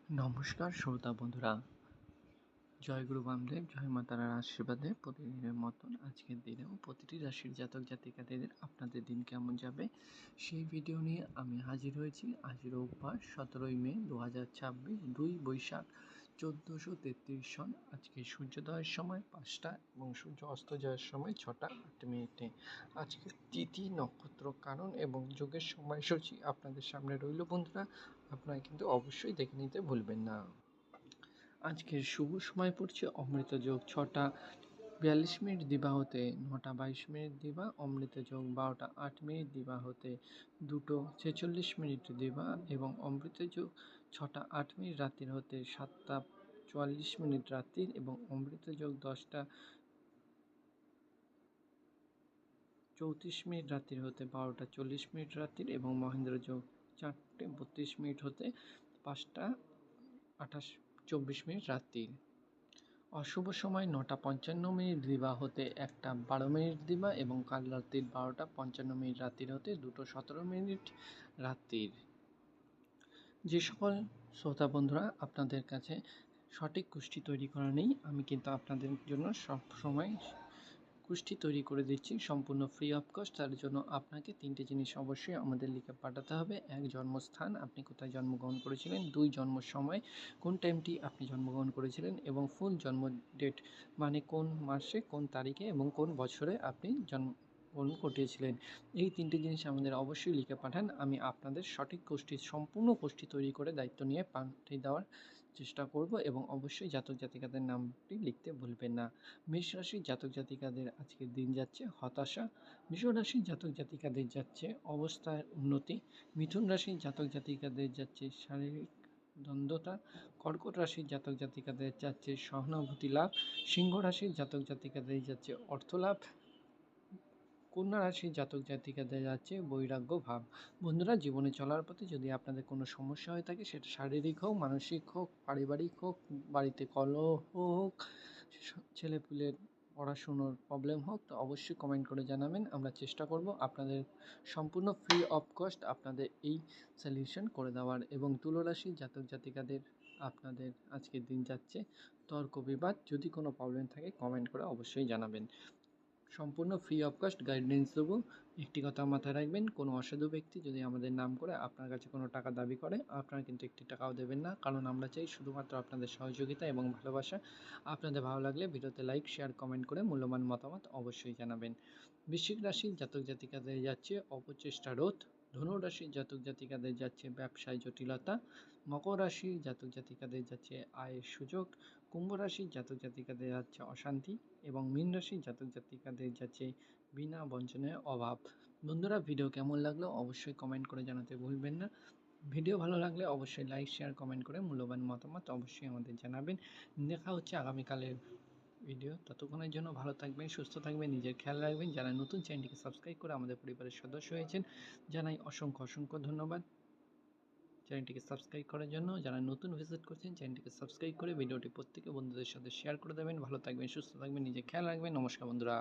নমস্কার শ্রোতা বন্ধুরা, জয় গুরু বামদেব, জয় মা তারার আশীর্বাদে প্রতিদিনের মতন আজকের দিনেও প্রতিটি রাশির জাতক জাতিকাদের আপনাদের দিন কেমন যাবে সেই ভিডিও নিয়ে আমি হাজির হয়েছি। আজ রোববার 17ই মে 2026, 2 বৈশাখ 1433 সন। আজকে সূর্যোদয়ের সময় 5টা এবং সূর্য অস্ত যাওয়ার সময় 6টা 8 মিনিটে। আজকে তিথি, নক্ষত্র, কারণ এবং যোগের সময়সূচি আপনাদের সামনে রইল বন্ধুরা, আপনারা কিন্তু অবশ্যই দেখে নিতে ভুলবেন না। আজকের শুভ সময় পড়ছে অমৃত যোগ 6টা 42 মিনিট দিবা হতে 9টা 22 মিনিট দিবা, অমৃত যোগ 12টা 8 মিনিট দিবা হতে 2টো 46 মিনিট দিবা এবং অমৃত যোগ 6টা 8 মিনিট রাত্রির হতে 7টা 44 মিনিট রাত্রির এবং অমৃত যোগ 10টা 34 মিনিট রাত্রির হতে 12টা 40 মিনিট রাত্রির এবং মহেন্দ্র যোগ 4টে 32 মিনিট হতে 5টা 24 মিনিট রাত্রির। অশুভ সময় 9টা 55 মিনিট দিবা হতে 1টা 12 মিনিট দিবা এবং কাল রাত্রির 12টা 55 মিনিট রাত্রির হতে 2টো 17 মিনিট রাত্রির। যে সকল শ্রোতা বন্ধুরা আপনাদের কাছে সঠিক কুষ্টি তৈরি করা নেই, আমি কিন্তু আপনাদের জন্য সব সময় কুষ্টি তৈরি করে দিচ্ছি সম্পূর্ণ ফ্রি অফ কস্ট। তার জন্য আপনাকে 3টে জিনিস অবশ্যই আমাদের লিখে পাঠাতে হবে। 1, জন্মস্থান, আপনি কোথায় জন্মগ্রহণ করেছিলেন। 2, জন্ম সময়, কোন টাইমটি আপনি জন্মগ্রহণ করেছিলেন এবং ফুল জন্ম ডেট মানে কোন মাসে, কোন তারিখে এবং কোন বছরে আপনি জন্মগ্রহণ ঘটিয়েছিলেন। এই 3টে জিনিস আমাদের অবশ্যই লিখে পাঠান। আমি আপনাদের সঠিক কোষ্ঠী, সম্পূর্ণ কোষ্ঠী তৈরি করে দায়িত্ব নিয়ে পাঠিয়ে দেওয়ার চেষ্টা করব এবং অবশ্যই জাতক জাতিকাদের নামটি লিখতে ভুলবেন না। মেষ রাশির জাতক জাতিকাদের আজকের দিন যাচ্ছে হতাশা। বৃষ রাশির জাতক জাতিকাদের যাচ্ছে অবস্থার উন্নতি। মিথুন রাশির জাতক জাতিকাদের যাচ্ছে শারীরিক দ্বন্দ্বতা। কর্কট রাশির জাতক জাতিকাদের যাচ্ছে সহানুভূতি লাভ। সিংহ রাশির জাতক জাতিকাদের যাচ্ছে অর্থ লাভ। কন্যা রাশির জাতক জাতিকাদের যাচ্ছে বৈরাগ্য ভাব। বন্ধুরা, জীবনে চলার পথে যদি আপনাদের কোনো সমস্যা হয়ে থাকে, সেটা শারীরিক হোক, মানসিক হোক, পারিবারিক হোক, বাড়িতে কলহ হোক, ছেলেপুলের পড়াশুনোর প্রবলেম হোক, তো অবশ্যই কমেন্ট করে জানাবেন। আমরা চেষ্টা করব আপনাদের সম্পূর্ণ ফ্রি অফ কস্ট আপনাদের এই সলিউশন করে দেওয়ার। এবং তুলা রাশির জাতক জাতিকাদের আপনাদের আজকের দিন যাচ্ছে তর্ক বিবাদ। যদি কোনো প্রবলেম থাকে কমেন্ট করে অবশ্যই জানাবেন। সম্পূর্ণ ফ্রি অফ কস্ট গাইডেন্স দেবো। একটি কথা মাথায় রাখবেন, কোনো অসাধু ব্যক্তি যদি আমাদের নাম করে আপনার কাছে কোনো টাকা দাবি করে, আপনারা কিন্তু একটি টাকাও দেবেন না, কারণ আমরা চাই শুধুমাত্র আপনাদের সহযোগিতা এবং ভালোবাসা। আপনাদের ভালো লাগলে ভিডিওতে লাইক, শেয়ার, কমেন্ট করে মূল্যবান মতামত অবশ্যই জানাবেন। বৃশ্চিক রাশির জাতক জাতিকাদের যাচ্ছে অপচেষ্টা রোধ। ধনু রাশির জাতক জাতিকাদের যাচ্ছে ব্যবসায় জটিলতা। মকর রাশির জাতক জাতিকাদের যাচ্ছে আয়ের সুযোগ। কুম্ভ রাশির জাতক জাতিকাদের যাচ্ছে অশান্তি এবং মীন রাশির জাতক জাতিকাদের যাচ্ছে বিনা বঞ্চনের অভাব। বন্ধুরা, ভিডিও কেমন লাগলো অবশ্যই কমেন্ট করে জানাতে ভুলবেন না। ভিডিও ভালো লাগলে অবশ্যই লাইক, শেয়ার, কমেন্ট করে মূল্যবান মতামত অবশ্যই আমাদের জানাবেন। দেখা হচ্ছে আগামীকালের ভিডিও। ততক্ষণের জন্য ভালো থাকবেন, সুস্থ থাকবেন, নিজের খেয়াল রাখবেন। যারা নতুন চ্যানেলটিকে সাবস্ক্রাইব করে আমাদের পরিবারের সদস্য হয়েছেন, জানাই অসংখ্য অসংখ্য ধন্যবাদ চ্যানেলটিকে সাবস্ক্রাইব করার জন্য। যারা নতুন ভিজিট করছেন, চ্যানেলটিকে সাবস্ক্রাইব করে ভিডিওটি প্রত্যেকে বন্ধুদের সাথে শেয়ার করে দেবেন। ভালো থাকবেন, সুস্থ থাকবেন, নিজের খেয়াল রাখবেন। নমস্কার বন্ধুরা।